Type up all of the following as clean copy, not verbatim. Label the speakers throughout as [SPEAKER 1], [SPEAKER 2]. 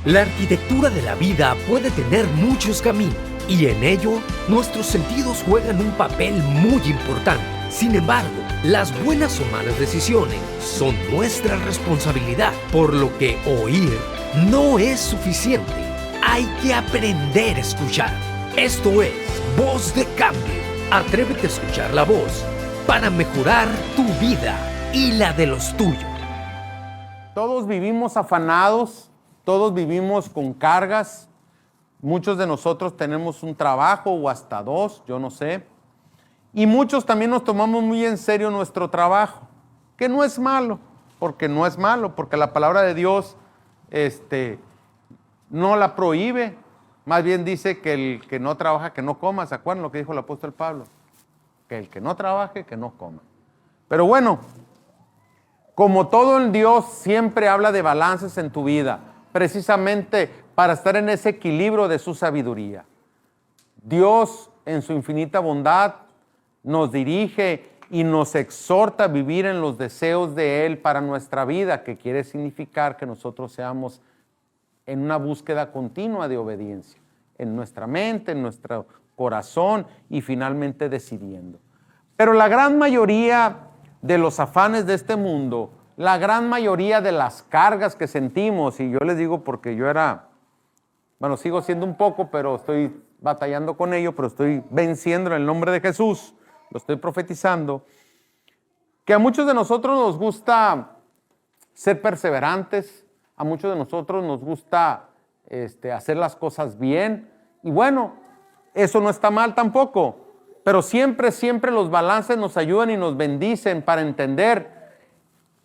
[SPEAKER 1] La arquitectura de la vida puede tener muchos caminos y en ello nuestros sentidos juegan un papel muy importante. Sin embargo, las buenas o malas decisiones son nuestra responsabilidad, por lo que oír no es suficiente. Hay que aprender a escuchar. Esto es Voz de Cambio. Atrévete a escuchar la voz para mejorar tu vida y la de los tuyos.
[SPEAKER 2] Todos vivimos afanados, todos vivimos con cargas. Muchos de nosotros tenemos un trabajo o hasta dos, yo no sé. Y muchos también nos tomamos muy en serio nuestro trabajo, que no es malo, porque la palabra de Dios no la prohíbe. Más bien dice que el que no trabaja, que no coma. ¿Se acuerdan lo que dijo el apóstol Pablo? Que el que no trabaje, que no coma. Pero bueno, como todo en Dios siempre habla de balances en tu vida, precisamente para estar en ese equilibrio de su sabiduría. Dios, en su infinita bondad, nos dirige y nos exhorta a vivir en los deseos de Él para nuestra vida, que quiere significar que nosotros seamos en una búsqueda continua de obediencia, en nuestra mente, en nuestro corazón y finalmente decidiendo. Pero la gran mayoría de los afanes de este mundo, la gran mayoría de las cargas que sentimos, y yo les digo porque yo sigo siendo un poco, pero estoy batallando con ello, pero estoy venciendo en el nombre de Jesús, lo estoy profetizando, que a muchos de nosotros nos gusta ser perseverantes, a muchos de nosotros nos gusta hacer las cosas bien, y bueno, eso no está mal tampoco, pero siempre los balances nos ayudan y nos bendicen para entender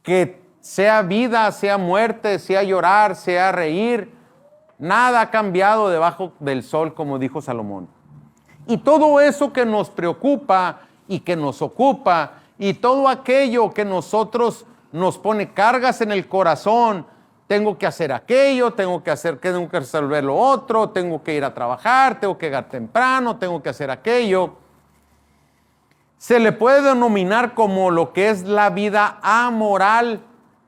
[SPEAKER 2] que sea vida, sea muerte, sea llorar, sea reír, nada ha cambiado debajo del sol, como dijo Salomón. Y todo eso que nos preocupa y que nos ocupa, y todo aquello que nosotros nos pone cargas en el corazón, tengo que hacer aquello, tengo que resolver lo otro, tengo que ir a trabajar, tengo que llegar temprano, tengo que hacer aquello. Se le puede denominar como lo que es la vida amoral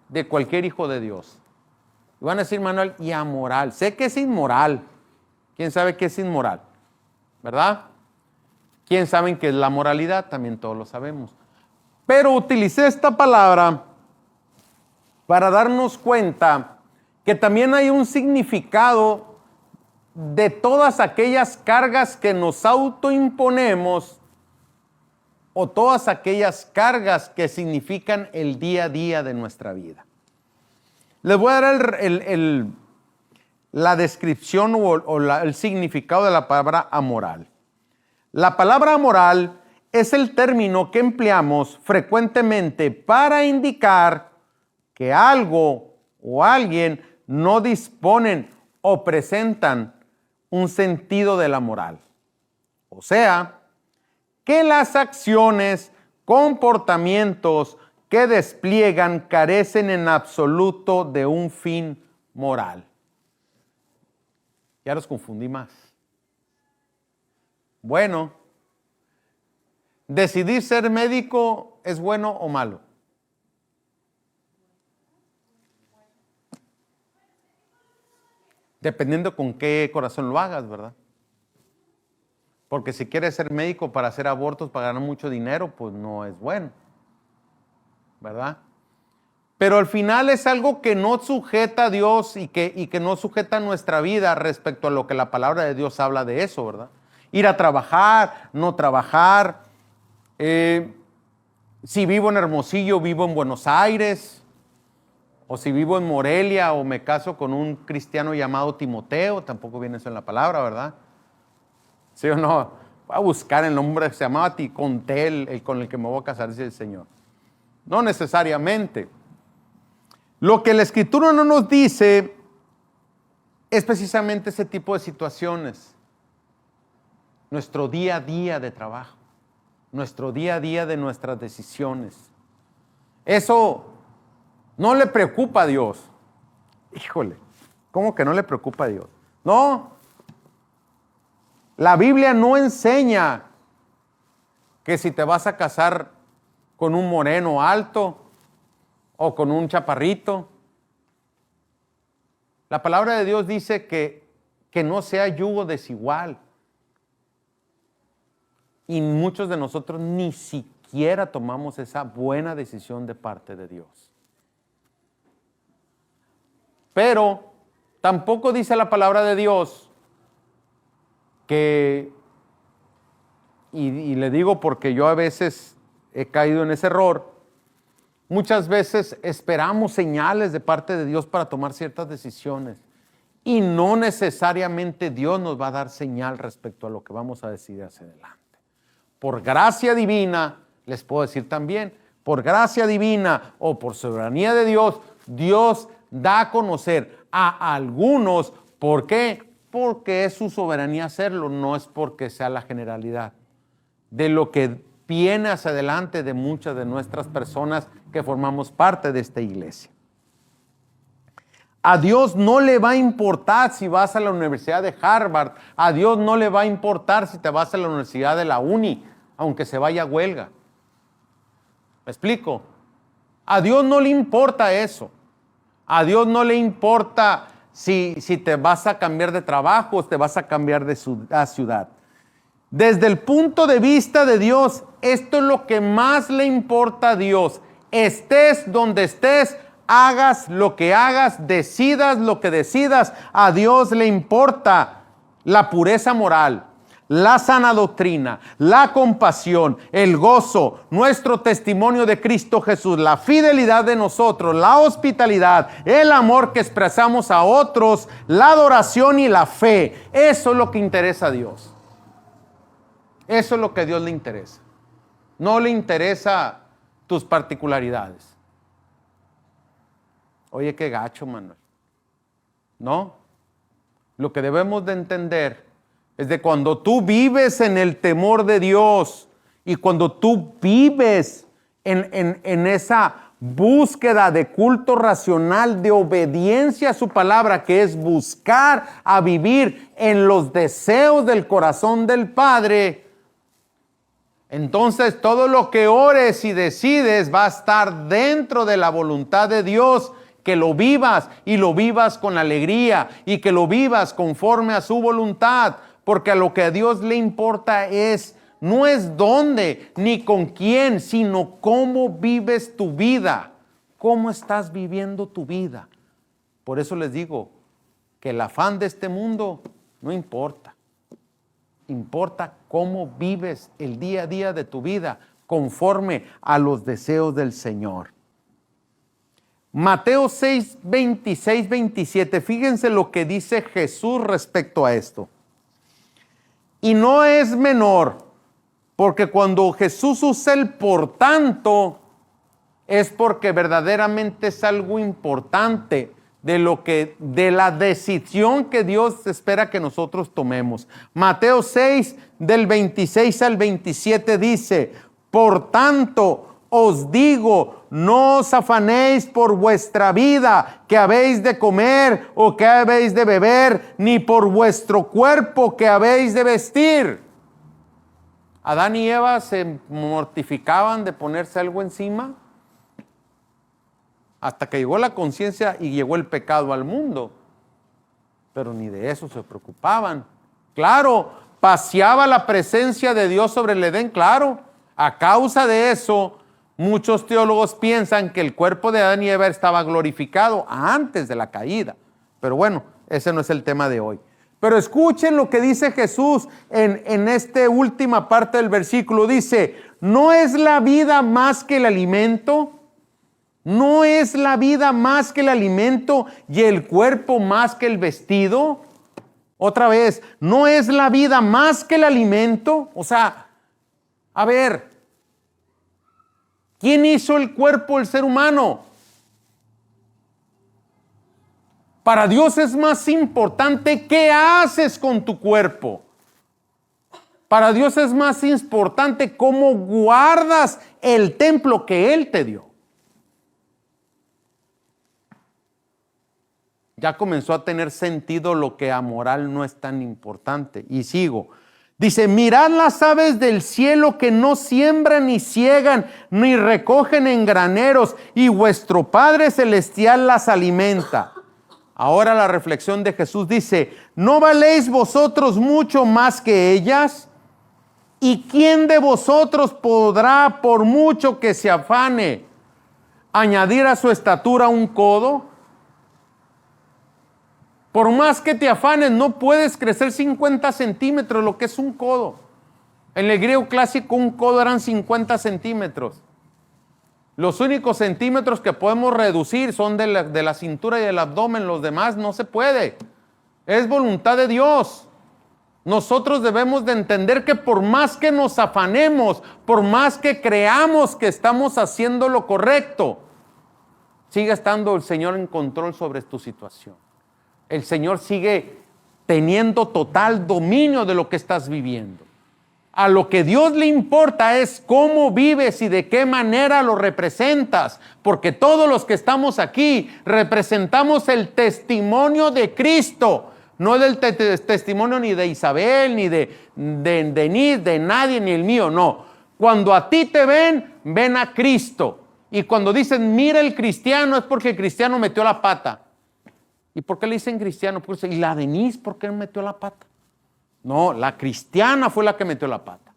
[SPEAKER 2] de cualquier hijo de Dios. Y van a decir, Manuel, y amoral. Sé que es inmoral. ¿Quién sabe qué es inmoral? ¿Verdad? ¿Quién sabe qué es la moralidad? También todos lo sabemos. Pero utilicé esta palabra para darnos cuenta que también hay un significado de todas aquellas cargas que nos autoimponemos o todas aquellas cargas que significan el día a día de nuestra vida. Les voy a dar la descripción el significado de la palabra amoral. La palabra amoral es el término que empleamos frecuentemente para indicar que algo o alguien no disponen o presentan un sentido de la moral. O sea, que las acciones, comportamientos que despliegan carecen en absoluto de un fin moral. Ya los confundí más. Bueno, ¿decidir ser médico es bueno o malo? Dependiendo con qué corazón lo hagas, ¿verdad? Porque si quieres ser médico para hacer abortos, para ganar mucho dinero, pues no es bueno, ¿verdad? Pero al final es algo que no sujeta a Dios y que no sujeta nuestra vida respecto a lo que la palabra de Dios habla de eso, ¿verdad? Ir a trabajar, no trabajar. Si vivo en Hermosillo, vivo en Buenos Aires. O si vivo en Morelia o me caso con un cristiano llamado Timoteo, tampoco viene eso en la palabra, ¿verdad? ¿Sí o no? Voy a buscar el nombre que se llamaba Ticontel, el con el que me voy a casar, dice el Señor. No necesariamente. Lo que la Escritura no nos dice es precisamente ese tipo de situaciones. Nuestro día a día de trabajo, nuestro día a día de nuestras decisiones. Eso no le preocupa a Dios. Híjole, ¿cómo que no le preocupa a Dios? No. La Biblia no enseña que si te vas a casar con un moreno alto o con un chaparrito, La palabra de Dios dice que no sea yugo desigual. Y muchos de nosotros ni siquiera tomamos esa buena decisión de parte de Dios. Pero tampoco dice la palabra de Dios que, y le digo porque yo a veces he caído en ese error, muchas veces esperamos señales de parte de Dios para tomar ciertas decisiones y no necesariamente Dios nos va a dar señal respecto a lo que vamos a decidir hacia adelante. Por gracia divina, les puedo decir también, por gracia divina o por soberanía de Dios, Dios da a conocer a algunos. ¿Por qué? Porque es su soberanía hacerlo, no es porque sea la generalidad de lo que viene hacia adelante de muchas de nuestras personas que formamos parte de esta iglesia. A Dios no le va a importar si vas a la Universidad de Harvard, a Dios no le va a importar si te vas a la Universidad de la Uni, aunque se vaya a huelga. ¿Me explico? A Dios no le importa eso. A Dios no le importa si te vas a cambiar de trabajo o te vas a cambiar de ciudad. Desde el punto de vista de Dios, esto es lo que más le importa a Dios. Estés donde estés, hagas lo que hagas, decidas lo que decidas, a Dios le importa la pureza moral, la sana doctrina, la compasión, el gozo, nuestro testimonio de Cristo Jesús, la fidelidad de nosotros, la hospitalidad, el amor que expresamos a otros, la adoración y la fe. Eso es lo que interesa a Dios. Eso es lo que a Dios le interesa. No le interesa tus particularidades. Oye, qué gacho, Manuel. No. Lo que debemos de entender es de cuando tú vives en el temor de Dios y cuando tú vives en esa búsqueda de culto racional, de obediencia a su palabra, que es buscar a vivir en los deseos del corazón del Padre, entonces todo lo que ores y decides va a estar dentro de la voluntad de Dios, que lo vivas y lo vivas con alegría y que lo vivas conforme a su voluntad, porque a lo que a Dios le importa no es dónde ni con quién, sino cómo vives tu vida, cómo estás viviendo tu vida. Por eso les digo que el afán de este mundo no importa. Importa cómo vives el día a día de tu vida conforme a los deseos del Señor. Mateo 6, 26, 27. Fíjense lo que dice Jesús respecto a esto. Y no es menor, porque cuando Jesús usa el por tanto, es porque verdaderamente es algo importante de la decisión que Dios espera que nosotros tomemos. Mateo 6, del 26 al 27 dice: por tanto, os digo, no os afanéis por vuestra vida, que habéis de comer o que habéis de beber, ni por vuestro cuerpo, que habéis de vestir. Adán y Eva se mortificaban de ponerse algo encima hasta que llegó la conciencia y llegó el pecado al mundo. Pero ni de eso se preocupaban. Claro, paseaba la presencia de Dios sobre el Edén, claro. A causa de eso, muchos teólogos piensan que el cuerpo de Adán y Eva estaba glorificado antes de la caída. Pero bueno, ese no es el tema de hoy. Pero escuchen lo que dice Jesús en esta última parte del versículo. Dice: ¿no es la vida más que el alimento? ¿No es la vida más que el alimento y el cuerpo más que el vestido? Otra vez, ¿no es la vida más que el alimento? O sea, a ver, ¿quién hizo el cuerpo del ser humano? Para Dios es más importante qué haces con tu cuerpo. Para Dios es más importante cómo guardas el templo que Él te dio. Ya comenzó a tener sentido lo que a moral no es tan importante. Y sigo. Dice: mirad las aves del cielo, que no siembran ni ciegan ni recogen en graneros, y vuestro Padre Celestial las alimenta. Ahora la reflexión de Jesús dice, ¿no valéis vosotros mucho más que ellas? ¿Y quién de vosotros podrá, por mucho que se afane, añadir a su estatura un codo? Por más que te afanes, no puedes crecer 50 centímetros, lo que es un codo. En el griego clásico, un codo eran 50 centímetros. Los únicos centímetros que podemos reducir son de la cintura y del abdomen, los demás no se puede. Es voluntad de Dios. Nosotros debemos de entender que por más que nos afanemos, por más que creamos que estamos haciendo lo correcto, sigue estando el Señor en control sobre tu situación. El Señor sigue teniendo total dominio de lo que estás viviendo. A lo que Dios le importa es cómo vives y de qué manera lo representas, porque todos los que estamos aquí representamos el testimonio de Cristo, no del testimonio ni de Isabel, ni de Denise, de nadie, ni el mío, no. Cuando a ti te ven, ven a Cristo. Y cuando dicen, mira el cristiano, es porque el cristiano metió la pata. ¿Y por qué le dicen cristiano? Pues, ¿y la Denise por qué metió la pata? No, la cristiana fue la que metió la pata.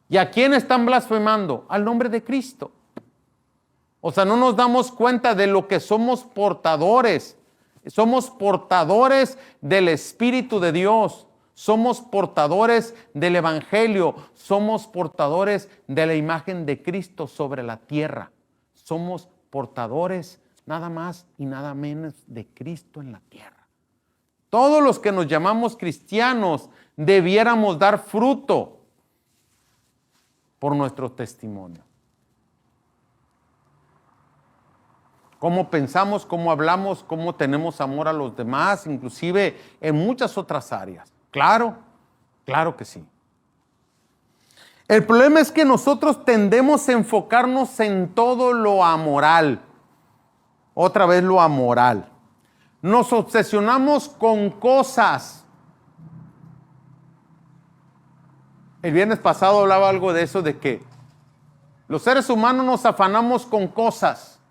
[SPEAKER 2] ¿Y a quién están blasfemando? Al nombre de Cristo. O sea, no nos damos cuenta de lo que somos portadores. Somos portadores del Espíritu de Dios. Somos portadores del Evangelio. Somos portadores de la imagen de Cristo sobre la tierra. Somos portadores nada más y nada menos de Cristo en la tierra. Todos los que nos llamamos cristianos debiéramos dar fruto por nuestro testimonio. Cómo pensamos, cómo hablamos, cómo tenemos amor a los demás, inclusive en muchas otras áreas. Claro, claro que sí. El problema es que nosotros tendemos a enfocarnos en todo lo amoral. Otra vez lo amoral. Nos obsesionamos con cosas. El viernes pasado hablaba algo de eso, de que los seres humanos nos afanamos con cosas.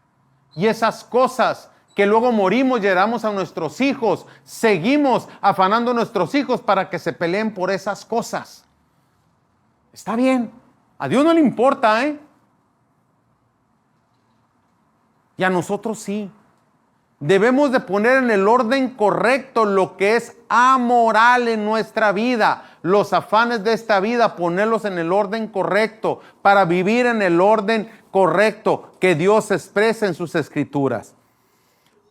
[SPEAKER 2] Y esas cosas que luego morimos y heredamos a nuestros hijos, seguimos afanando a nuestros hijos para que se peleen por esas cosas. Está bien. A Dios no le importa, ¿eh? Y a nosotros sí. Debemos de poner en el orden correcto lo que es amoral en nuestra vida. Los afanes de esta vida, ponerlos en el orden correcto para vivir en el orden correcto que Dios expresa en sus escrituras.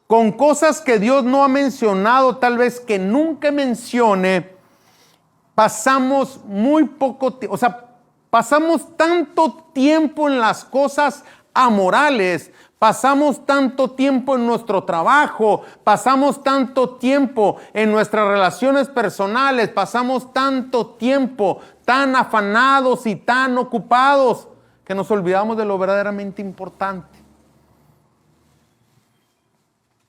[SPEAKER 2] Con cosas que Dios no ha mencionado, tal vez que nunca mencione, pasamos muy poco tiempo, pasamos tanto tiempo en las cosas amorales. Pasamos tanto tiempo en nuestro trabajo, pasamos tanto tiempo en nuestras relaciones personales, pasamos tanto tiempo tan afanados y tan ocupados que nos olvidamos de lo verdaderamente importante.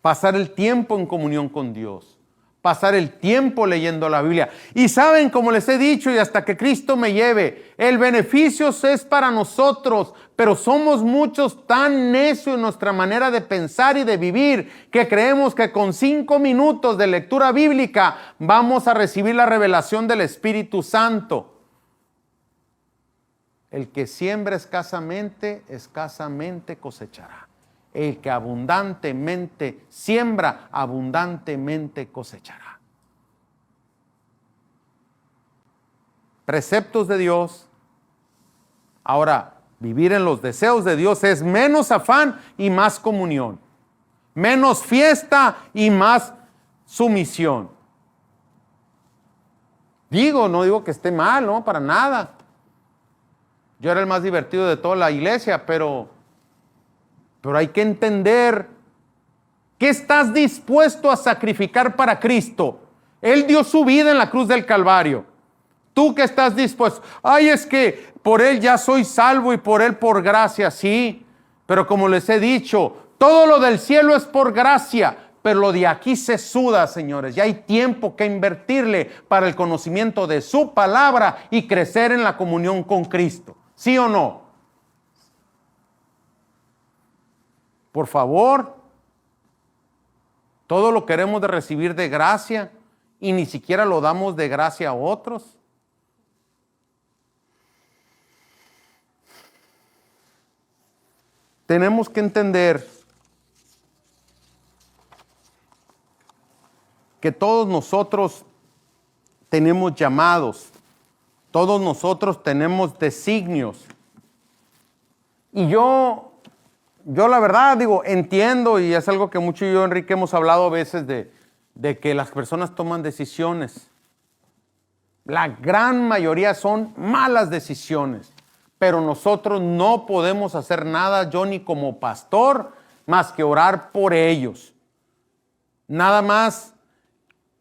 [SPEAKER 2] Pasar el tiempo en comunión con Dios, pasar el tiempo leyendo la Biblia. Y saben, como les he dicho, y hasta que Cristo me lleve, el beneficio es para nosotros, pero somos muchos tan necios en nuestra manera de pensar y de vivir que creemos que con 5 minutos de lectura bíblica vamos a recibir la revelación del Espíritu Santo. El que siembra escasamente, escasamente cosechará. El que abundantemente siembra, abundantemente cosechará. Preceptos de Dios. Ahora, vivir en los deseos de Dios es menos afán y más comunión. Menos fiesta y más sumisión. No digo que esté mal, no, para nada. Yo era el más divertido de toda la iglesia, pero hay que entender que estás dispuesto a sacrificar para Cristo. Él dio su vida en la cruz del Calvario. ¿Tú que estás dispuesto? Ay, es que por Él ya soy salvo y por Él por gracia, sí. Pero como les he dicho, todo lo del cielo es por gracia, pero lo de aquí se suda, señores. Ya hay tiempo que invertirle para el conocimiento de su palabra y crecer en la comunión con Cristo. ¿Sí o no? Por favor, Todo lo queremos de recibir de gracia y ni siquiera lo damos de gracia a otros. Tenemos que entender que todos nosotros tenemos llamados, todos nosotros tenemos designios. Y yo la verdad digo, entiendo, y es algo que mucho yo y Enrique hemos hablado a veces de que las personas toman decisiones. La gran mayoría son malas decisiones, pero nosotros no podemos hacer nada, yo ni como pastor, más que orar por ellos. Nada más.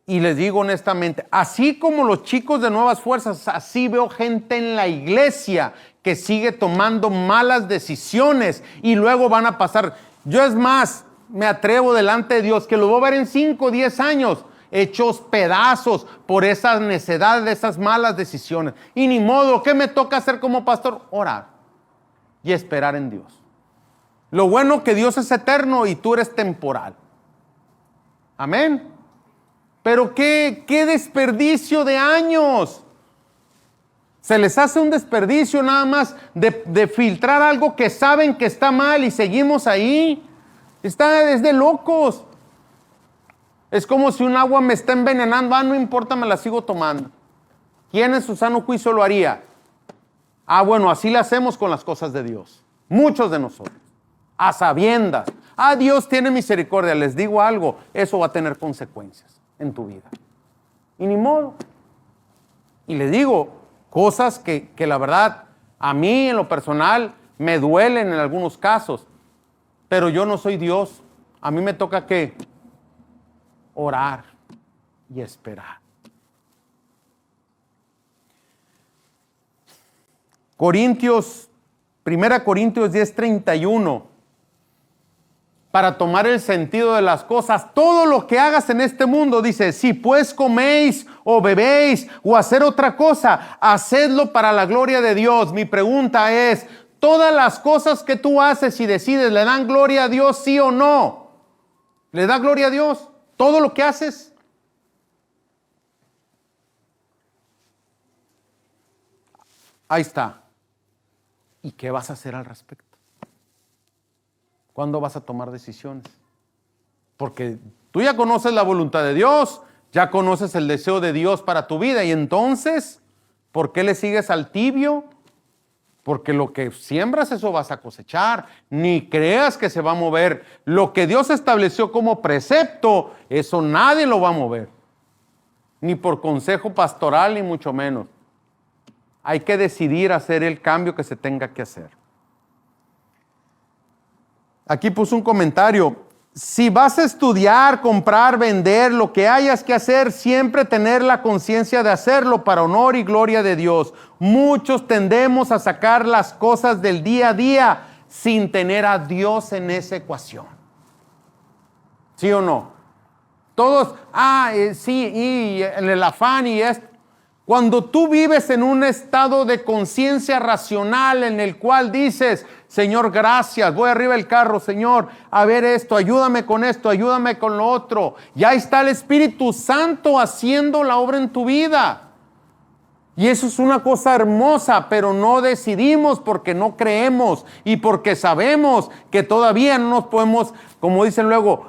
[SPEAKER 2] Y les digo honestamente, así como los chicos de Nuevas Fuerzas, así veo gente en la iglesia que sigue tomando malas decisiones y luego van a pasar. Yo es más, me atrevo delante de Dios que lo voy a ver en 5 o 10 años hechos pedazos por esas necedades, de esas malas decisiones. Y ni modo, ¿qué me toca hacer como pastor? Orar y esperar en Dios. Lo bueno que Dios es eterno y tú eres temporal. Amén. Pero qué desperdicio de años. Se les hace un desperdicio nada más de filtrar algo que saben que está mal y seguimos ahí. Es de locos. Es como si un agua me está envenenando. No importa, me la sigo tomando. ¿Quién en su sano juicio lo haría? Bueno, así lo hacemos con las cosas de Dios. Muchos de nosotros. A sabiendas. Dios tiene misericordia. Les digo algo, eso va a tener consecuencias en tu vida. Y ni modo. Y les digo cosas que la verdad a mí en lo personal me duelen en algunos casos, pero yo no soy Dios. A mí me toca ¿qué? Orar y esperar. Corintios, 1 Corintios 10:31. Para tomar el sentido de las cosas, todo lo que hagas en este mundo, dice, si pues coméis o bebéis o hacer otra cosa, hacedlo para la gloria de Dios. Mi pregunta es, ¿todas las cosas que tú haces y decides le dan gloria a Dios, sí o no? ¿Le da gloria a Dios todo lo que haces? Ahí está. ¿Y qué vas a hacer al respecto? ¿Cuándo vas a tomar decisiones? Porque tú ya conoces la voluntad de Dios, ya conoces el deseo de Dios para tu vida, y entonces, ¿por qué le sigues al tibio? Porque lo que siembras, eso vas a cosechar. Ni creas que se va a mover. Lo que Dios estableció como precepto, eso nadie lo va a mover. Ni por consejo pastoral, ni mucho menos. Hay que decidir hacer el cambio que se tenga que hacer. Aquí puso un comentario. Si vas a estudiar, comprar, vender, lo que hayas que hacer, siempre tener la conciencia de hacerlo para honor y gloria de Dios. Muchos tendemos a sacar las cosas del día a día sin tener a Dios en esa ecuación. ¿Sí o no? Todos, sí, y en el afán y esto. Cuando tú vives en un estado de conciencia racional en el cual dices, Señor, gracias, voy arriba del carro, Señor, a ver esto, ayúdame con esto, ayúdame con lo otro. Ya está el Espíritu Santo haciendo la obra en tu vida. Y eso es una cosa hermosa, pero no decidimos porque no creemos y porque sabemos que todavía no nos podemos, como dicen luego,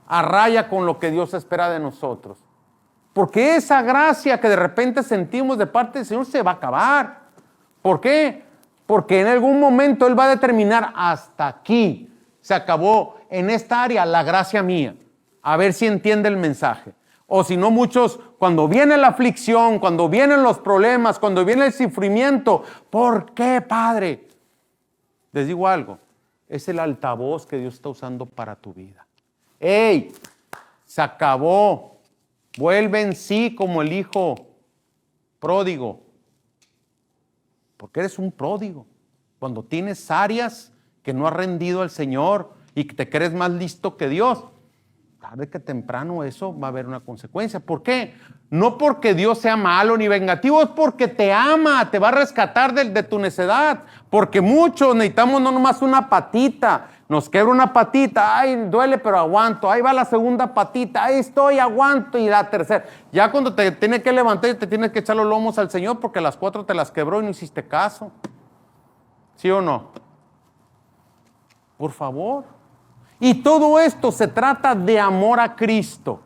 [SPEAKER 2] a raya con lo que Dios espera de nosotros. Porque esa gracia que de repente sentimos de parte del Señor se va a acabar. ¿Por qué? Porque en algún momento Él va a determinar hasta aquí. Se acabó en esta área la gracia mía. A ver si entiende el mensaje. O si no, muchos, cuando viene la aflicción, cuando vienen los problemas, cuando viene el sufrimiento, ¿por qué, Padre? Les digo algo, es el altavoz que Dios está usando para tu vida. ¡Ey! Se acabó. Vuelve en sí como el hijo pródigo. Porque eres un pródigo. Cuando tienes áreas que no has rendido al Señor y que te crees más listo que Dios, tarde que temprano eso va a haber una consecuencia. ¿Por qué? No porque Dios sea malo ni vengativo, es porque te ama, te va a rescatar de tu necedad. Porque muchos necesitamos no nomás una patita, Nos quebra una patita, ay, duele, pero aguanto. Ahí va la segunda patita, ahí estoy, aguanto. Y la tercera. Ya cuando te tienes que levantar y te tienes que echar los lomos al Señor porque las 4 te las quebró y no hiciste caso. ¿Sí o no? Por favor. Y todo esto se trata de amor a Cristo.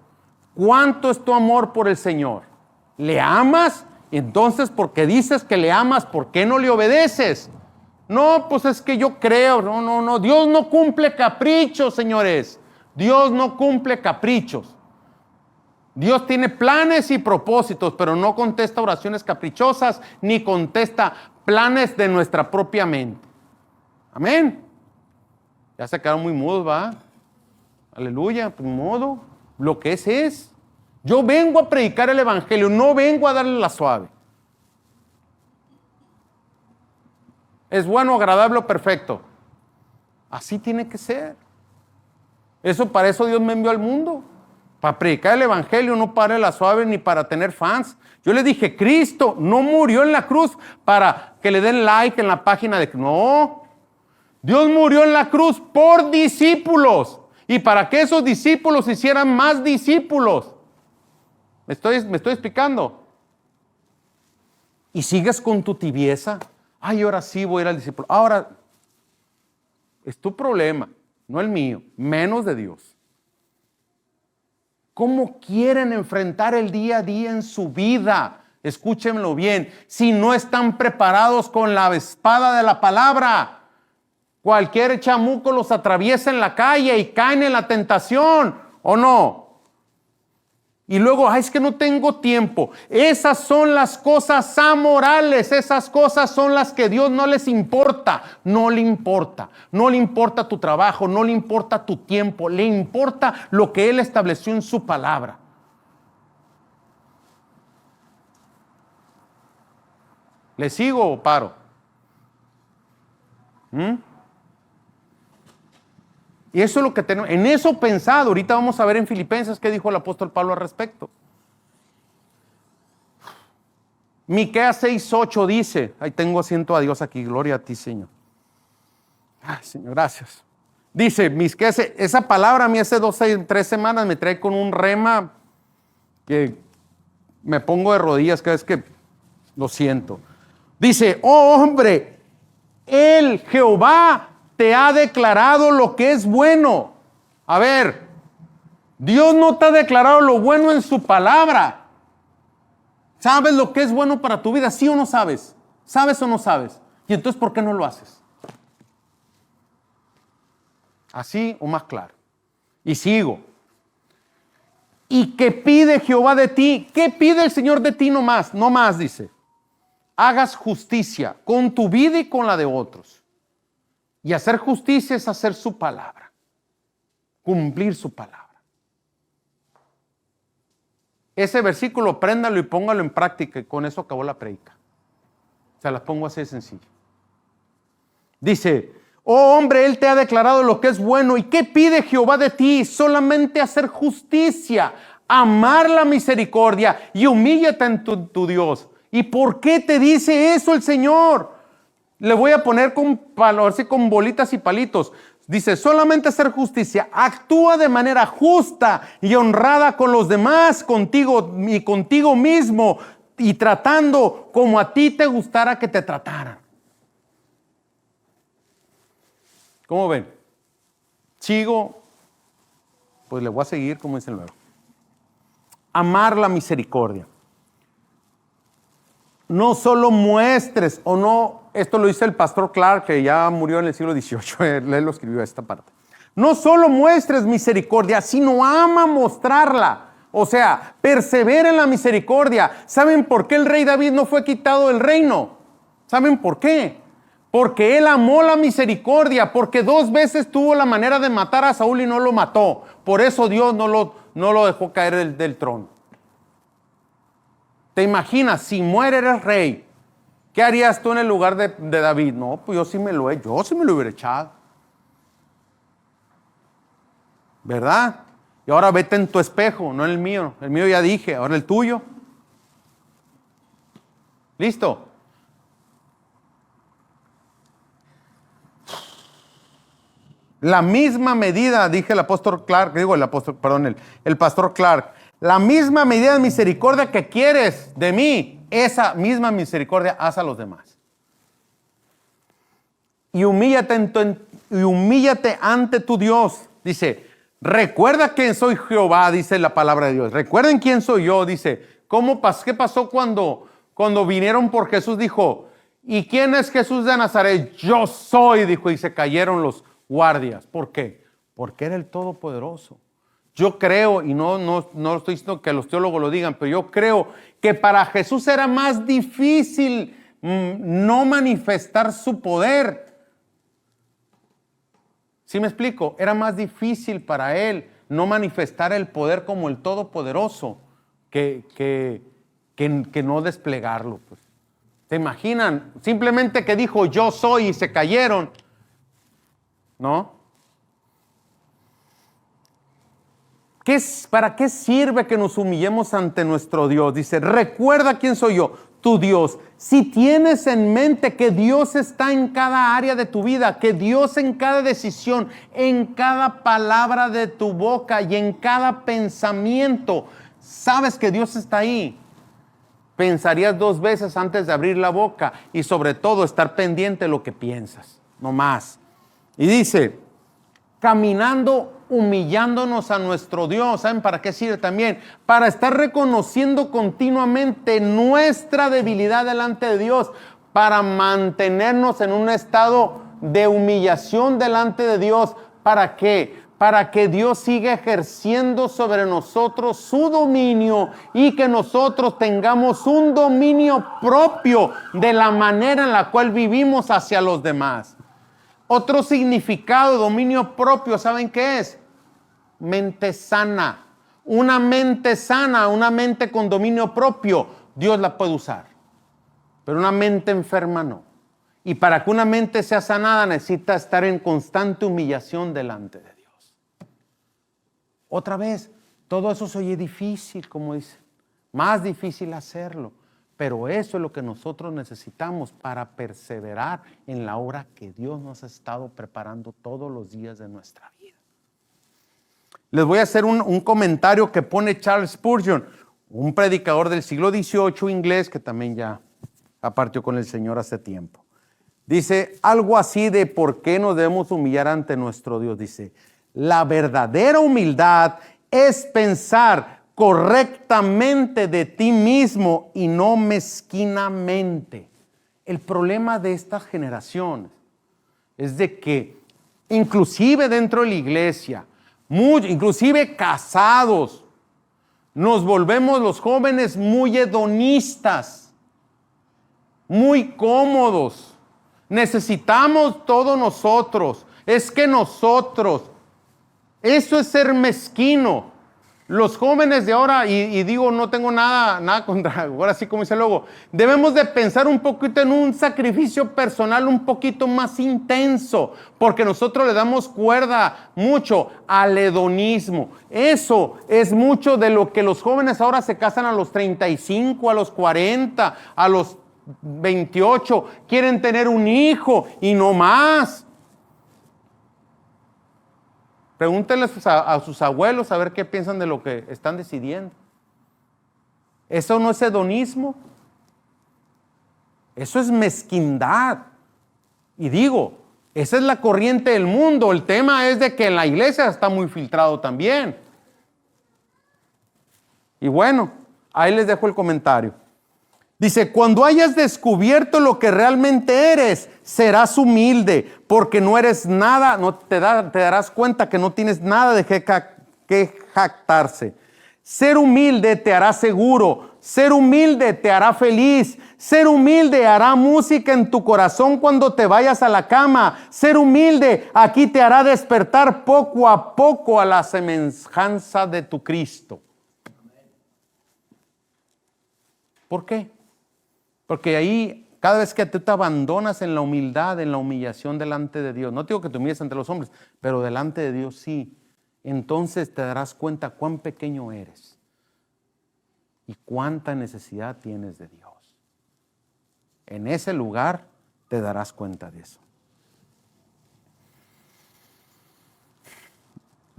[SPEAKER 2] ¿Cuánto es tu amor por el Señor? ¿Le amas? Entonces, porque dices que le amas, ¿por qué no le obedeces? No, pues es que yo creo. No. Dios no cumple caprichos, señores. Dios no cumple caprichos. Dios tiene planes y propósitos, pero no contesta oraciones caprichosas, ni contesta planes de nuestra propia mente. Amén. Ya se quedaron muy mudos, ¿va? Aleluya, pues modo. Lo que es. Yo vengo a predicar el evangelio, no vengo a darle la suave. Es bueno, agradable o perfecto. Así tiene que ser. Para eso Dios me envió al mundo. Para predicar el evangelio, no para la suave ni para tener fans. Yo le dije, Cristo no murió en la cruz para que le den like en la página de... No. Dios murió en la cruz por discípulos. Y para que esos discípulos hicieran más discípulos. ¿Me estoy explicando? Y sigues con tu tibieza. Ay, ahora sí voy a ir al discípulo. Ahora, es tu problema, no el mío, menos de Dios. ¿Cómo quieren enfrentar el día a día en su vida? Escúchenlo bien. Si no están preparados con la espada de la palabra, cualquier chamuco los atraviesa en la calle y caen en la tentación, ¿o no? Y luego, es que no tengo tiempo. Esas son las cosas amorales. Esas cosas son las que Dios no les importa. No le importa. No le importa tu trabajo, no le importa tu tiempo. Le importa lo que Él estableció en su palabra. ¿Le sigo o paro? Y eso es lo que tenemos, en eso pensado. Ahorita vamos a ver en Filipenses qué dijo el apóstol Pablo al respecto. Miqueas 6:8 dice, ahí tengo asiento a Dios aquí, gloria a ti, Señor. Ay, Señor, gracias. Dice, Miqueas, esa palabra a mí hace 3 semanas me trae con un rema que me pongo de rodillas cada vez que lo siento. Dice, oh hombre, el Jehová te ha declarado lo que es bueno. A ver, Dios no te ha declarado lo bueno en su palabra. ¿Sabes lo que es bueno para tu vida? ¿Sí o no sabes? ¿Sabes o no sabes? Y entonces, ¿por qué no lo haces? Así o más claro. Y sigo. ¿Y qué pide Jehová de ti? ¿Qué pide el Señor de ti? No más, dice. Hagas justicia con tu vida y con la de otros. Y hacer justicia es hacer su palabra. Cumplir su palabra. Ese versículo, préndalo y póngalo en práctica. Y con eso acabó la predica. Se las pongo así de sencillo. Dice, oh hombre, Él te ha declarado lo que es bueno. ¿Y qué pide Jehová de ti? Solamente hacer justicia, amar la misericordia y humíllate en tu Dios. ¿Y por qué te dice eso el Señor? Le voy a poner con bolitas y palitos. Dice, solamente hacer justicia. Actúa de manera justa y honrada con los demás, contigo y contigo mismo, y tratando como a ti te gustara que te trataran. ¿Cómo ven? Sigo, pues le voy a seguir como dice luego. Amar la misericordia. No solo muestres o no, esto lo dice el pastor Clark, que ya murió en el siglo XVIII, él lo escribió esta parte. No solo muestres misericordia, sino ama mostrarla. O sea, persevera en la misericordia. ¿Saben por qué el rey David no fue quitado del reino? ¿Saben por qué? Porque él amó la misericordia, porque 2 veces tuvo la manera de matar a Saúl y no lo mató. Por eso Dios no lo dejó caer del trono. ¿Te imaginas? Si muere eres rey, ¿qué harías tú en el lugar de David? No, pues yo sí me lo hubiera echado. ¿Verdad? Y ahora vete en tu espejo, no en el mío. El mío ya dije, ahora el tuyo. ¿Listo? La misma medida, dije el apóstol Clark, el pastor Clark, la misma medida de misericordia que quieres de mí, esa misma misericordia haz a los demás. Y humíllate ante tu Dios. Dice, recuerda quién soy Jehová, dice la palabra de Dios. Recuerden quién soy yo, dice. ¿Qué pasó cuando vinieron por Jesús? Dijo, ¿y quién es Jesús de Nazaret? Yo soy, dijo, y se cayeron los guardias. ¿Por qué? Porque era el Todopoderoso. Yo creo, y no estoy diciendo que los teólogos lo digan, pero yo creo que para Jesús era más difícil no manifestar su poder. ¿Sí me explico? Era más difícil para él no manifestar el poder como el Todopoderoso que no desplegarlo. Pues. ¿Se imaginan? Simplemente que dijo yo soy y se cayeron. ¿No? ¿Para qué sirve que nos humillemos ante nuestro Dios? Dice, recuerda quién soy yo, tu Dios. Si tienes en mente que Dios está en cada área de tu vida, que Dios en cada decisión, en cada palabra de tu boca y en cada pensamiento, sabes que Dios está ahí, pensarías 2 veces antes de abrir la boca y sobre todo estar pendiente de lo que piensas, no más. Y dice, caminando, humillándonos a nuestro Dios. ¿Saben para qué sirve también? Para estar reconociendo continuamente nuestra debilidad delante de Dios, para mantenernos en un estado de humillación delante de Dios. ¿Para qué? Para que Dios siga ejerciendo sobre nosotros su dominio y que nosotros tengamos un dominio propio de la manera en la cual vivimos hacia los demás. Otro significado, dominio propio, ¿saben qué es? Mente sana. Una mente sana, una mente con dominio propio, Dios la puede usar. Pero una mente enferma no. Y para que una mente sea sanada necesita estar en constante humillación delante de Dios. Otra vez, todo eso se oye difícil, como dicen. Más difícil hacerlo. Pero eso es lo que nosotros necesitamos para perseverar en la obra que Dios nos ha estado preparando todos los días de nuestra vida. Les voy a hacer un comentario que pone Charles Spurgeon, un predicador del siglo XVIII inglés que también ya partió con el Señor hace tiempo. Dice algo así de por qué nos debemos humillar ante nuestro Dios. Dice, la verdadera humildad es pensar correctamente de ti mismo y no mezquinamente. El problema de estas generaciones es de que inclusive dentro de la iglesia, inclusive casados, nos volvemos los jóvenes muy hedonistas, muy cómodos. Necesitamos todo nosotros. Es que nosotros, eso es ser mezquino. Los jóvenes de ahora, y digo, no tengo nada contra, ahora sí como dice luego, debemos de pensar un poquito en un sacrificio personal un poquito más intenso, porque nosotros le damos cuerda mucho al hedonismo. Eso es mucho de lo que los jóvenes ahora se casan a los 35, a los 40, a los 28, quieren tener un hijo y no más. Pregúntenles a sus abuelos a ver qué piensan de lo que están decidiendo. ¿Eso no es hedonismo? Eso es mezquindad. Y digo, esa es la corriente del mundo. El tema es de que en la iglesia está muy filtrado también. Y bueno, ahí les dejo el comentario. Dice, cuando hayas descubierto lo que realmente eres, serás humilde, porque no eres nada, te darás cuenta que no tienes nada de que jactarse. Ser humilde te hará seguro, ser humilde te hará feliz, ser humilde hará música en tu corazón cuando te vayas a la cama, ser humilde aquí te hará despertar poco a poco a la semejanza de tu Cristo. ¿Por qué? Porque ahí, cada vez que tú te abandonas en la humildad, en la humillación delante de Dios, no digo que te humilles ante los hombres, pero delante de Dios sí, entonces te darás cuenta cuán pequeño eres y cuánta necesidad tienes de Dios. En ese lugar te darás cuenta de eso.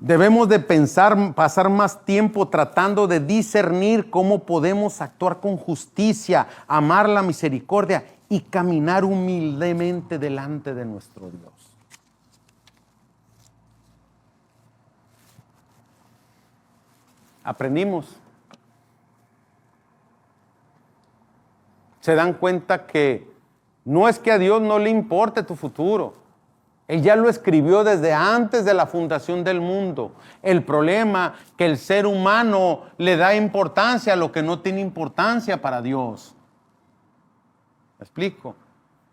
[SPEAKER 2] Debemos de pasar más tiempo tratando de discernir cómo podemos actuar con justicia, amar la misericordia y caminar humildemente delante de nuestro Dios. Aprendimos. Se dan cuenta que no es que a Dios no le importe tu futuro. Él ya lo escribió desde antes de la fundación del mundo. El problema es que el ser humano le da importancia a lo que no tiene importancia para Dios. ¿Me explico?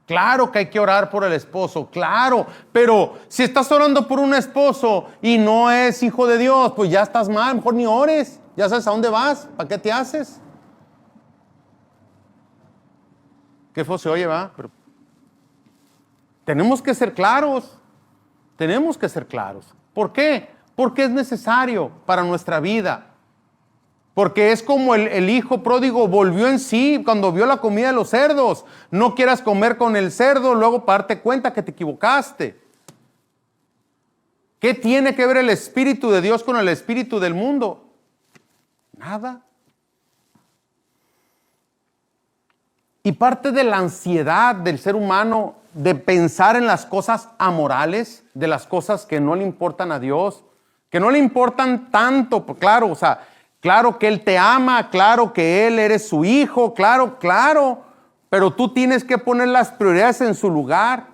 [SPEAKER 2] Claro que hay que orar por el esposo, claro, pero si estás orando por un esposo y no es hijo de Dios, pues ya estás mal, mejor ni ores, ya sabes a dónde vas, ¿para qué te haces? Qué feo se oye, ¿va? Pero tenemos que ser claros, tenemos que ser claros. ¿Por qué? Porque es necesario para nuestra vida. Porque es como el hijo pródigo volvió en sí cuando vio la comida de los cerdos. No quieras comer con el cerdo, luego para darte cuenta que te equivocaste. ¿Qué tiene que ver el Espíritu de Dios con el Espíritu del mundo? Nada. Y parte de la ansiedad del ser humano de pensar en las cosas amorales, de las cosas que no le importan a Dios, que no le importan tanto, claro, o sea, claro que Él te ama, claro que Él eres su hijo, claro, pero tú tienes que poner las prioridades en su lugar.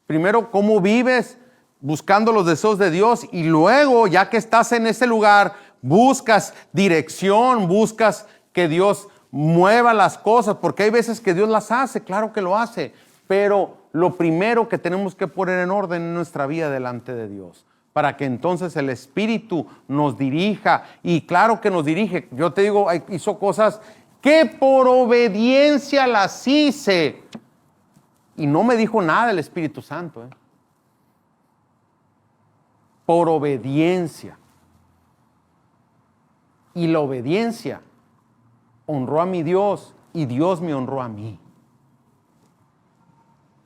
[SPEAKER 2] Primero, cómo vives buscando los deseos de Dios y luego, ya que estás en ese lugar, buscas dirección, buscas que Dios mueva las cosas, porque hay veces que Dios las hace, claro que lo hace, pero lo primero que tenemos que poner en orden en nuestra vida delante de Dios, para que entonces el Espíritu nos dirija, y claro que nos dirige. Yo te digo, hizo cosas que por obediencia las hice, y no me dijo nada el Espíritu Santo, por obediencia. Y la obediencia honró a mi Dios y Dios me honró a mí.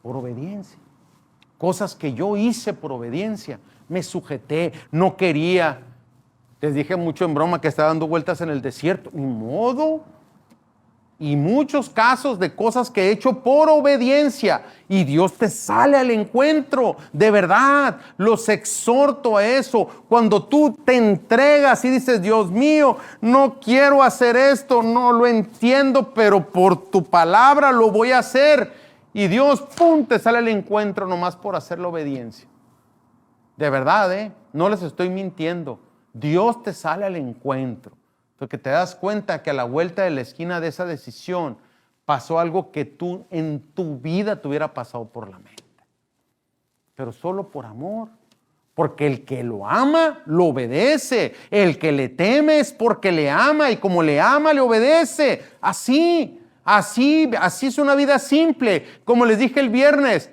[SPEAKER 2] Por obediencia. Cosas que yo hice por obediencia. Me sujeté, no quería. Les dije mucho en broma que estaba dando vueltas en el desierto. Ni modo. Y muchos casos de cosas que he hecho por obediencia. Y Dios te sale al encuentro. De verdad, los exhorto a eso. Cuando tú te entregas y dices, Dios mío, no quiero hacer esto, no lo entiendo, pero por tu palabra lo voy a hacer. Y Dios, ¡pum!, te sale al encuentro nomás por hacer la obediencia. De verdad, no les estoy mintiendo. Dios te sale al encuentro. Porque te das cuenta que a la vuelta de la esquina de esa decisión pasó algo que tú en tu vida te hubiera pasado por la mente. Pero solo por amor. Porque el que lo ama, lo obedece. El que le teme es porque le ama y como le ama, le obedece. Así es una vida simple. Como les dije el viernes,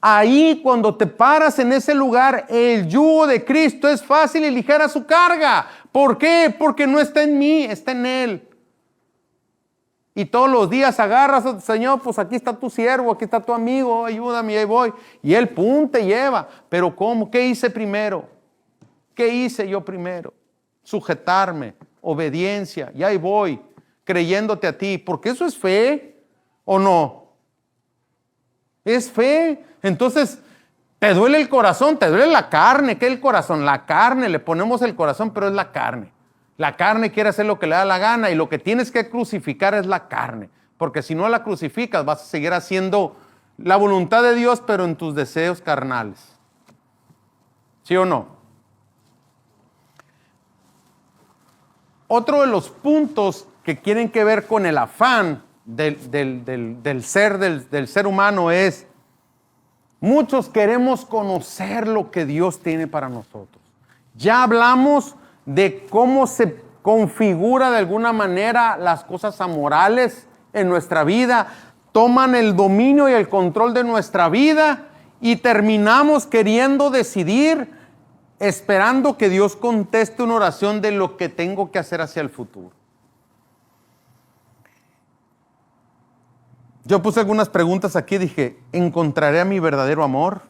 [SPEAKER 2] ahí cuando te paras en ese lugar, el yugo de Cristo es fácil y ligera su carga. ¿Por qué? Porque no está en mí, está en Él. Y todos los días agarras, Señor, pues aquí está tu siervo, aquí está tu amigo, ayúdame, ahí voy. Y Él, pum, te lleva. Pero ¿cómo? ¿Qué hice primero? ¿Qué hice yo primero? Sujetarme, obediencia, y ahí voy, creyéndote a ti. Porque eso es fe, ¿o no? Es fe. Entonces, te duele el corazón, te duele la carne. ¿Qué es el corazón? La carne, le ponemos el corazón, pero es la carne. La carne quiere hacer lo que le da la gana y lo que tienes que crucificar es la carne. Porque si no la crucificas, vas a seguir haciendo la voluntad de Dios, pero en tus deseos carnales. ¿Sí o no? Otro de los puntos que tienen que ver con el afán del ser humano es: muchos queremos conocer lo que Dios tiene para nosotros. Ya hablamos de cómo se configura de alguna manera las cosas amorales en nuestra vida, toman el dominio y el control de nuestra vida y terminamos queriendo decidir, esperando que Dios conteste una oración de lo que tengo que hacer hacia el futuro. Yo puse algunas preguntas aquí, dije, ¿encontraré a mi verdadero amor?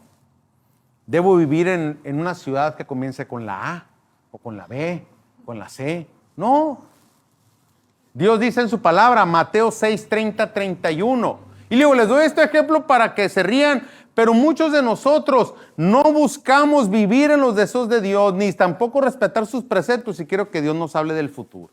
[SPEAKER 2] Debo vivir en una ciudad que comience con la A, o con la B, con la C. No. Dios dice en su palabra, Mateo 6, 30, 31. Y luego les doy este ejemplo para que se rían, pero muchos de nosotros no buscamos vivir en los deseos de Dios, ni tampoco respetar sus preceptos, y quiero que Dios nos hable del futuro.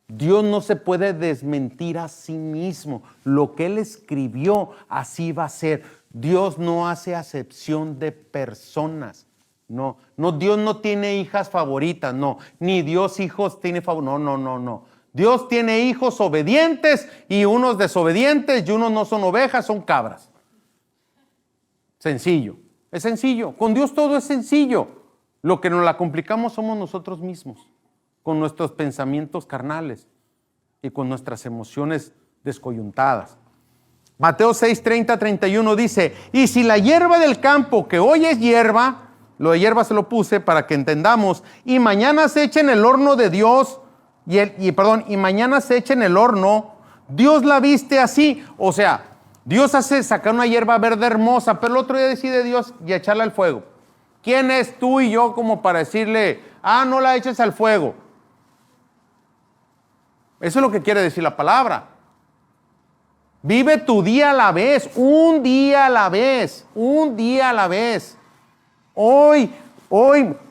[SPEAKER 2] Dios no se puede desmentir a sí mismo. Lo que Él escribió, así va a ser. Dios no hace acepción de personas. No, Dios no tiene hijas favoritas, no. Ni Dios hijos tiene favoritos, no. Dios tiene hijos obedientes y unos desobedientes y unos no son ovejas, son cabras. Sencillo, es sencillo. Con Dios todo es sencillo. Lo que nos la complicamos somos nosotros mismos, con nuestros pensamientos carnales y con nuestras emociones descoyuntadas. Mateo 6, 30, 31 dice, y si la hierba del campo que hoy es hierba, lo de hierba se lo puse para que entendamos, y mañana se echa en el horno de Dios, y mañana se echa en el horno, Dios la viste así. O sea, Dios hace sacar una hierba verde hermosa, pero el otro día decide Dios y echarla al fuego. ¿Quién es tú y yo como para decirle, no la eches al fuego? Eso es lo que quiere decir la palabra. Vive tu día a la vez, un día a la vez, un día a la vez. Hoy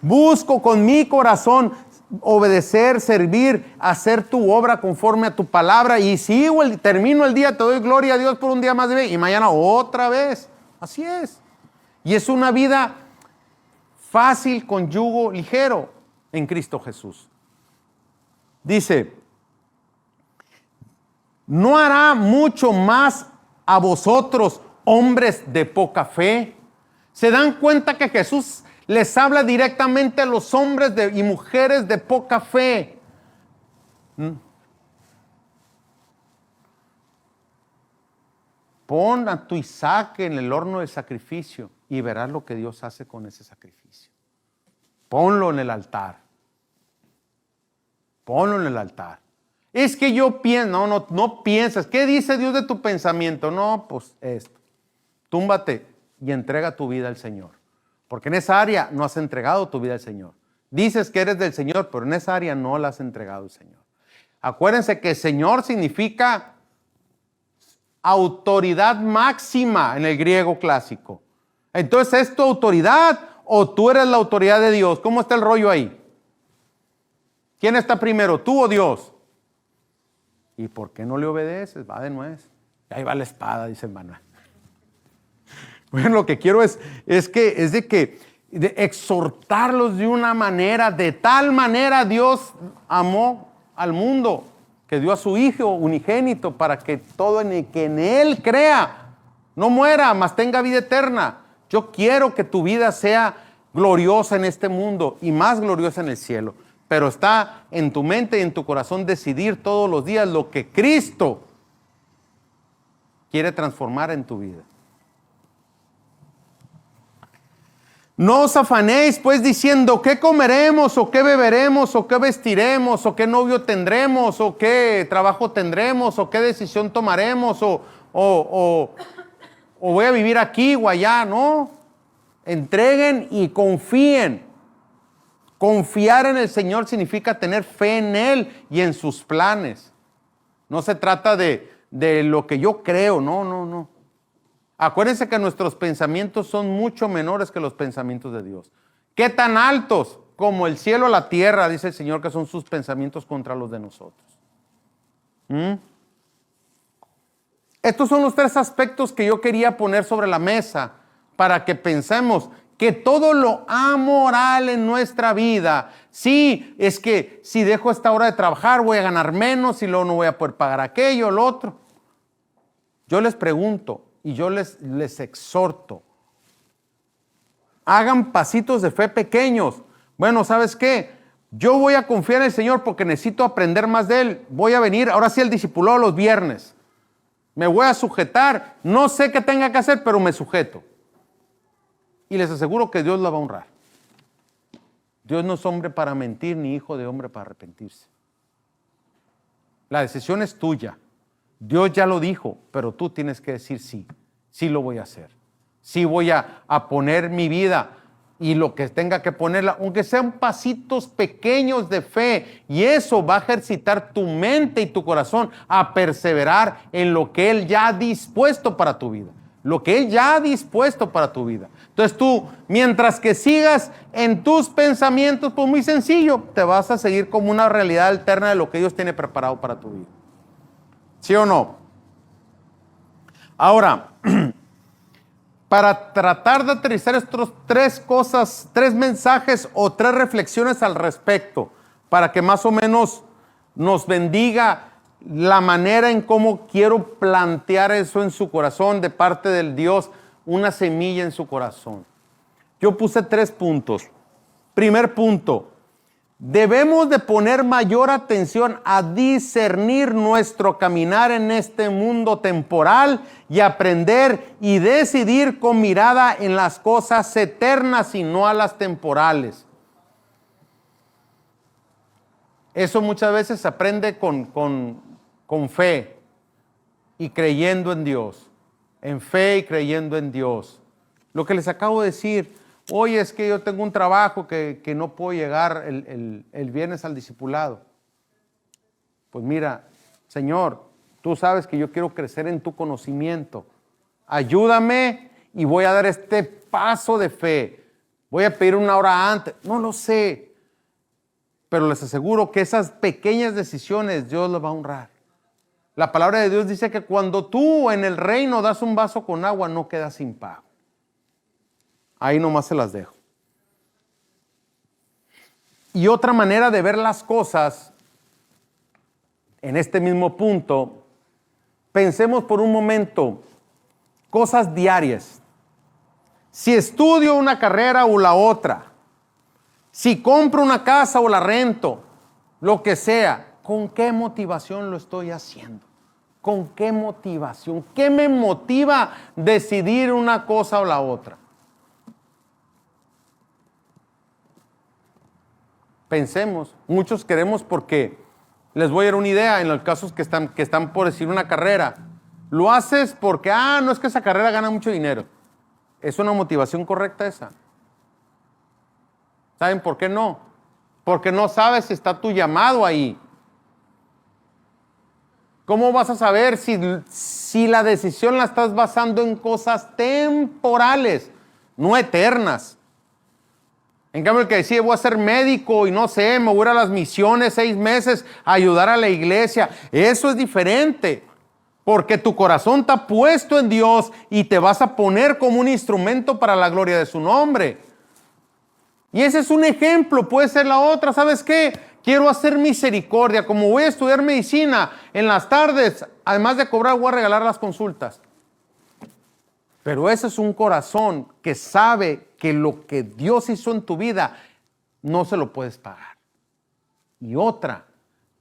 [SPEAKER 2] busco con mi corazón obedecer, servir, hacer tu obra conforme a tu palabra, y sigo, termino el día, te doy gloria a Dios por un día más de vida, y mañana otra vez. Así es. Y es una vida fácil con yugo ligero en Cristo Jesús. Dice, ¿no hará mucho más a vosotros, hombres de poca fe? ¿Se dan cuenta que Jesús les habla directamente a los hombres y mujeres de poca fe? Pon a tu Isaac en el horno de sacrificio y verás lo que Dios hace con ese sacrificio. Ponlo en el altar. Ponlo en el altar. Es que yo pienso, no piensas. ¿Qué dice Dios de tu pensamiento? No, pues esto. Túmbate y entrega tu vida al Señor. Porque en esa área no has entregado tu vida al Señor. Dices que eres del Señor, pero en esa área no la has entregado al Señor. Acuérdense que Señor significa autoridad máxima en el griego clásico. Entonces, ¿es tu autoridad o tú eres la autoridad de Dios? ¿Cómo está el rollo ahí? ¿Quién está primero, tú o Dios? ¿Y por qué no le obedeces? Va de nuez. Y ahí va la espada, dice Manuel. Bueno, lo que quiero es exhortarlos de una manera, de tal manera Dios amó al mundo, que dio a su Hijo unigénito para que todo que en Él crea, no muera, mas tenga vida eterna. Yo quiero que tu vida sea gloriosa en este mundo y más gloriosa en el cielo. Pero está en tu mente y en tu corazón decidir todos los días lo que Cristo quiere transformar en tu vida. No os afanéis pues diciendo qué comeremos o qué beberemos o qué vestiremos o qué novio tendremos o qué trabajo tendremos o qué decisión tomaremos o voy a vivir aquí o allá. No, entreguen y confíen. Confiar en el Señor significa tener fe en Él y en sus planes. No se trata de lo que yo creo, no. Acuérdense que nuestros pensamientos son mucho menores que los pensamientos de Dios. ¿Qué tan altos? Como el cielo a la tierra, dice el Señor, que son sus pensamientos contra los de nosotros. Estos son los tres aspectos que yo quería poner sobre la mesa para que pensemos que todo lo amoral en nuestra vida, sí, es que si dejo esta hora de trabajar voy a ganar menos y luego no voy a poder pagar aquello, lo otro. Yo les pregunto, y yo les exhorto, hagan pasitos de fe pequeños. Bueno, ¿sabes qué? Yo voy a confiar en el Señor porque necesito aprender más de Él. Voy a venir, ahora sí, el discipulado los viernes. Me voy a sujetar. No sé qué tenga que hacer, pero me sujeto. Y les aseguro que Dios la va a honrar. Dios no es hombre para mentir, ni hijo de hombre para arrepentirse. La decisión es tuya. Dios ya lo dijo, pero tú tienes que decir sí, sí lo voy a hacer. Sí voy a poner mi vida y lo que tenga que ponerla, aunque sean pasitos pequeños de fe, y eso va a ejercitar tu mente y tu corazón a perseverar en lo que Él ya ha dispuesto para tu vida. Lo que Él ya ha dispuesto para tu vida. Entonces tú, mientras que sigas en tus pensamientos, pues muy sencillo, te vas a seguir como una realidad alterna de lo que Dios tiene preparado para tu vida. ¿Sí o no? Ahora, para tratar de aterrizar estos tres mensajes o tres reflexiones al respecto, para que más o menos nos bendiga la manera en cómo quiero plantear eso en su corazón de parte del Dios, una semilla en su corazón. Yo puse 3 puntos. Primer punto, debemos de poner mayor atención a discernir nuestro caminar en este mundo temporal y aprender y decidir con mirada en las cosas eternas y no a las temporales. Eso muchas veces se aprende con fe y creyendo en Dios. En fe y creyendo en Dios. Lo que les acabo de decir, hoy es que yo tengo un trabajo que no puedo llegar el viernes al discipulado. Pues mira, Señor, tú sabes que yo quiero crecer en tu conocimiento. Ayúdame y voy a dar este paso de fe. Voy a pedir una hora antes. No lo sé. Pero les aseguro que esas pequeñas decisiones Dios las va a honrar. La palabra de Dios dice que cuando tú en el reino das un vaso con agua, no quedas sin pago. Ahí nomás se las dejo. Y otra manera de ver las cosas, en este mismo punto, pensemos por un momento, cosas diarias. Si estudio una carrera o la otra, si compro una casa o la rento, lo que sea, ¿con qué motivación lo estoy haciendo? ¿Con qué motivación? ¿Qué me motiva a decidir una cosa o la otra? Pensemos, muchos queremos porque, les voy a dar una idea en los casos que están por decir una carrera. Lo haces porque, no es que esa carrera gana mucho dinero. ¿Es una motivación correcta esa? ¿Saben por qué no? Porque no sabes si está tu llamado ahí. ¿Cómo vas a saber si la decisión la estás basando en cosas temporales, no eternas? En cambio, el que decide voy a ser médico y no sé, me voy a ir a las misiones 6 meses a ayudar a la iglesia, eso es diferente. Porque tu corazón está puesto en Dios y te vas a poner como un instrumento para la gloria de su nombre. Y ese es un ejemplo, puede ser la otra. ¿Sabes qué? Quiero hacer misericordia. Como voy a estudiar medicina, en las tardes, además de cobrar, voy a regalar las consultas. Pero ese es un corazón que sabe que lo que Dios hizo en tu vida no se lo puedes pagar. Y otra,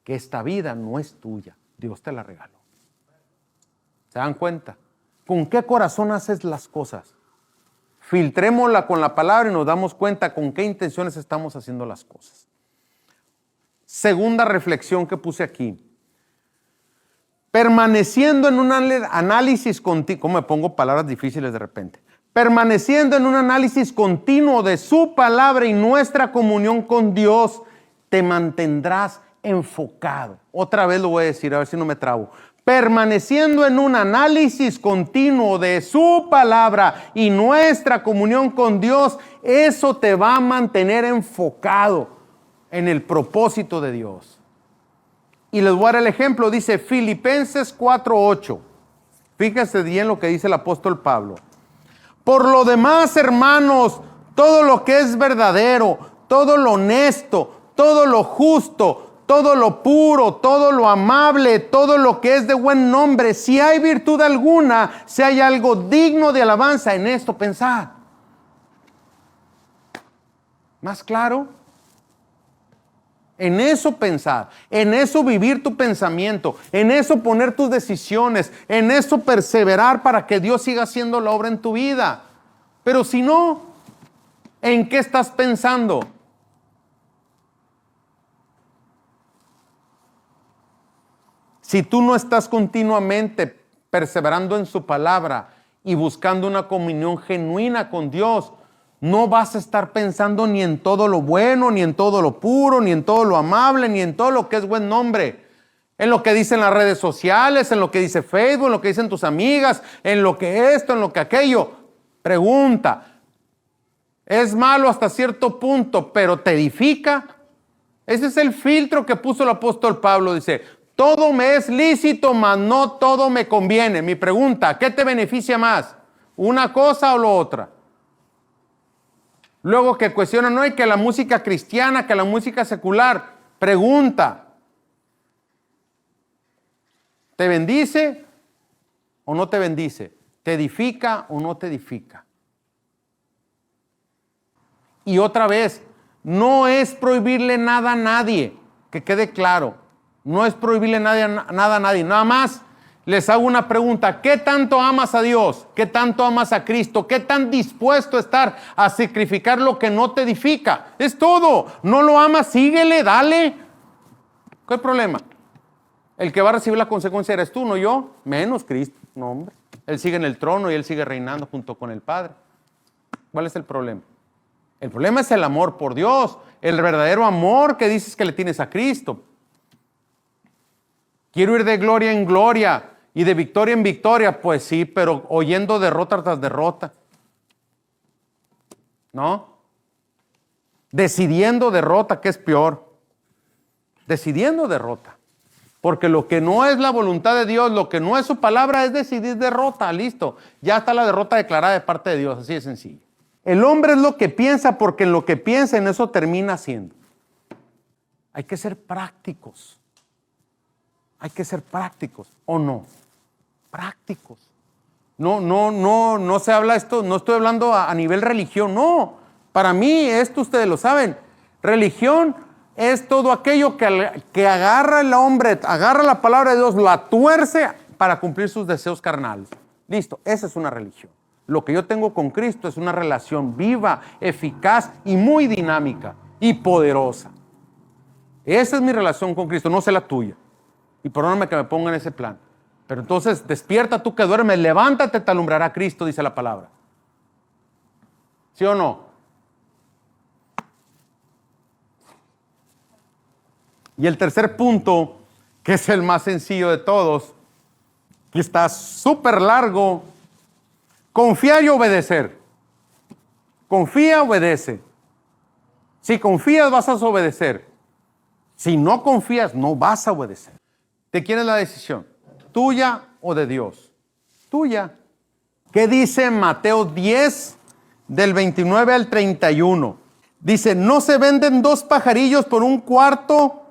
[SPEAKER 2] que esta vida no es tuya, Dios te la regaló. ¿Se dan cuenta? ¿Con qué corazón haces las cosas? Filtrémosla con la palabra y nos damos cuenta con qué intenciones estamos haciendo las cosas. Segunda reflexión que puse aquí. Permaneciendo en un análisis continuo, ¿cómo me pongo palabras difíciles de repente? Permaneciendo en un análisis continuo de su palabra y nuestra comunión con Dios, te mantendrás enfocado. Otra vez lo voy a decir, a ver si no me trabo. Permaneciendo en un análisis continuo de su palabra y nuestra comunión con Dios, eso te va a mantener enfocado en el propósito de Dios. Y les voy a dar el ejemplo, dice Filipenses 4:8. Fíjense bien lo que dice el apóstol Pablo. Por lo demás, hermanos, todo lo que es verdadero, todo lo honesto, todo lo justo, todo lo puro, todo lo amable, todo lo que es de buen nombre, si hay virtud alguna, si hay algo digno de alabanza, en esto pensad. ¿Más claro? En eso pensar, en eso vivir tu pensamiento, en eso poner tus decisiones, en eso perseverar para que Dios siga haciendo la obra en tu vida. Pero si no, ¿en qué estás pensando? Si tú no estás continuamente perseverando en su palabra y buscando una comunión genuina con Dios, no vas a estar pensando ni en todo lo bueno, ni en todo lo puro, ni en todo lo amable, ni en todo lo que es buen nombre. En lo que dicen las redes sociales, en lo que dice Facebook, en lo que dicen tus amigas, en lo que esto, en lo que aquello. Pregunta, ¿es malo hasta cierto punto, pero te edifica? Ese es el filtro que puso el apóstol Pablo. Dice, todo me es lícito, mas no todo me conviene. Mi pregunta, ¿qué te beneficia más? ¿Una cosa o la otra? Luego que cuestionan, no, y que la música cristiana, que la música secular. Pregunta, ¿te bendice o no te bendice? ¿Te edifica o no te edifica? Y otra vez, no es prohibirle nada a nadie, que quede claro. No es prohibirle nada a nadie. Nada más les hago una pregunta. ¿Qué tanto amas a Dios? ¿Qué tanto amas a Cristo? ¿Qué tan dispuesto a estar a sacrificar lo que no te edifica? Es todo. ¿No lo amas? Síguele, dale. ¿Qué problema? El que va a recibir la consecuencia eres tú, no yo. Menos Cristo. No, hombre. Él sigue en el trono y Él sigue reinando junto con el Padre. ¿Cuál es el problema? El problema es el amor por Dios. El verdadero amor que dices que le tienes a Cristo. Quiero ir de gloria en gloria y de victoria en victoria. Pues sí, pero oyendo derrota tras derrota. ¿No? Decidiendo derrota, que es peor. Decidiendo derrota. Porque lo que no es la voluntad de Dios, lo que no es su palabra, es decidir derrota. Listo. Ya está la derrota declarada de parte de Dios. Así de sencillo. El hombre es lo que piensa, porque en lo que piensa en eso termina siendo. Hay que ser prácticos. Hay que ser prácticos, ¿o no? Prácticos. No se habla esto, no estoy hablando a nivel religión, no. Para mí, esto ustedes lo saben. Religión es todo aquello que agarra el hombre, agarra la palabra de Dios, la tuerce para cumplir sus deseos carnales. Listo, esa es una religión. Lo que yo tengo con Cristo es una relación viva, eficaz y muy dinámica y poderosa. Esa es mi relación con Cristo, no sé la tuya. Y perdóname que me ponga en ese plan. Pero entonces, despierta tú que duermes, levántate, te alumbrará Cristo, dice la palabra. ¿Sí o no? Y el tercer punto, que es el más sencillo de todos, que está súper largo, confiar y obedecer. Confía, obedece. Si confías, vas a obedecer. Si no confías, no vas a obedecer. ¿De quién es la decisión? ¿Tuya o de Dios? Tuya. ¿Qué dice Mateo 10, del 29 al 31? Dice, no se venden 2 pajarillos por un cuarto,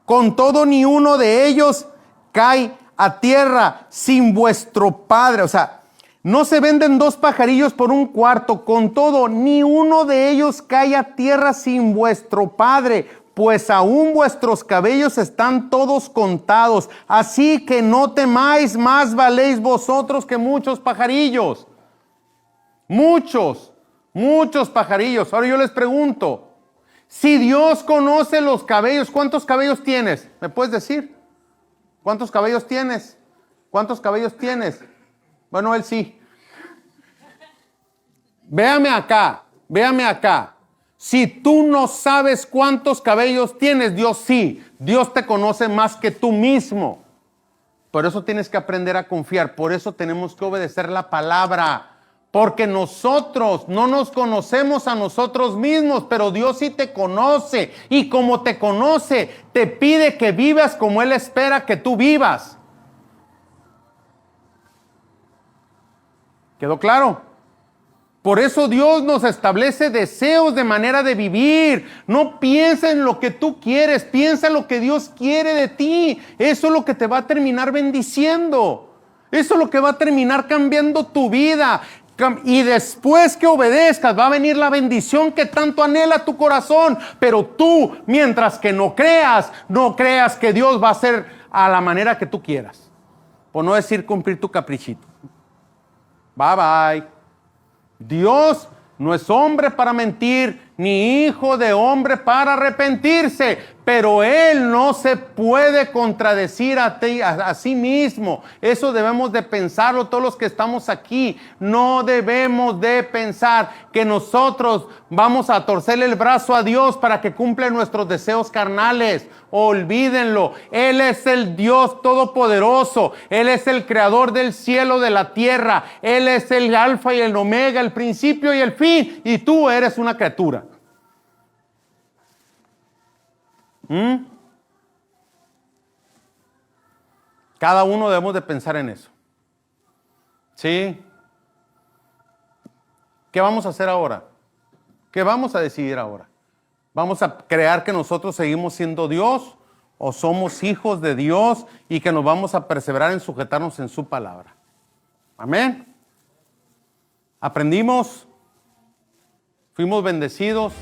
[SPEAKER 2] con todo ni uno de ellos cae a tierra sin vuestro Padre. O sea, no se venden 2 pajarillos por un cuarto, con todo ni uno de ellos cae a tierra sin vuestro Padre. Pues aún vuestros cabellos están todos contados. Así que no temáis, más valéis vosotros que muchos pajarillos. Muchos pajarillos. Ahora yo les pregunto, si Dios conoce los cabellos, ¿cuántos cabellos tienes? ¿Me puedes decir? ¿Cuántos cabellos tienes? ¿Cuántos cabellos tienes? Bueno, él sí. Véame acá. Si tú no sabes cuántos cabellos tienes, Dios sí. Dios te conoce más que tú mismo. Por eso tienes que aprender a confiar. Por eso tenemos que obedecer la palabra. Porque nosotros no nos conocemos a nosotros mismos, pero Dios sí te conoce. Y como te conoce, te pide que vivas como Él espera que tú vivas. ¿Quedó claro? Por eso Dios nos establece deseos de manera de vivir. No piensa en lo que tú quieres, piensa en lo que Dios quiere de ti. Eso es lo que te va a terminar bendiciendo. Eso es lo que va a terminar cambiando tu vida. Y después que obedezcas va a venir la bendición que tanto anhela tu corazón. Pero tú, mientras que no creas que Dios va a hacer a la manera que tú quieras. Por no decir cumplir tu caprichito. Bye bye. Dios no es hombre para mentir, ni hijo de hombre para arrepentirse. Pero Él no se puede contradecir a sí mismo. Eso debemos de pensarlo todos los que estamos aquí. No debemos de pensar que nosotros vamos a torcerle el brazo a Dios para que cumpla nuestros deseos carnales. Olvídenlo. Él es el Dios todopoderoso. Él es el creador del cielo, de la tierra. Él es el alfa y el omega, el principio y el fin. Y tú eres una criatura. Cada uno debemos de pensar en eso. ¿Sí? ¿Qué vamos a hacer ahora? ¿Qué vamos a decidir ahora? ¿Vamos a creer que nosotros seguimos siendo Dios o somos hijos de Dios y que nos vamos a perseverar en sujetarnos en su palabra? Amén. Aprendimos, fuimos bendecidos.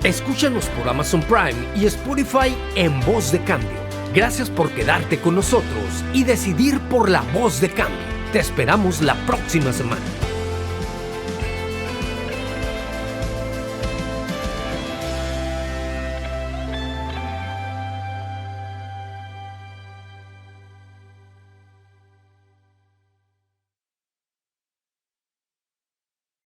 [SPEAKER 1] Escúchanos por Amazon Prime y Spotify en Voz de Cambio. Gracias por quedarte con nosotros y decidir por la Voz de Cambio. Te esperamos la próxima semana.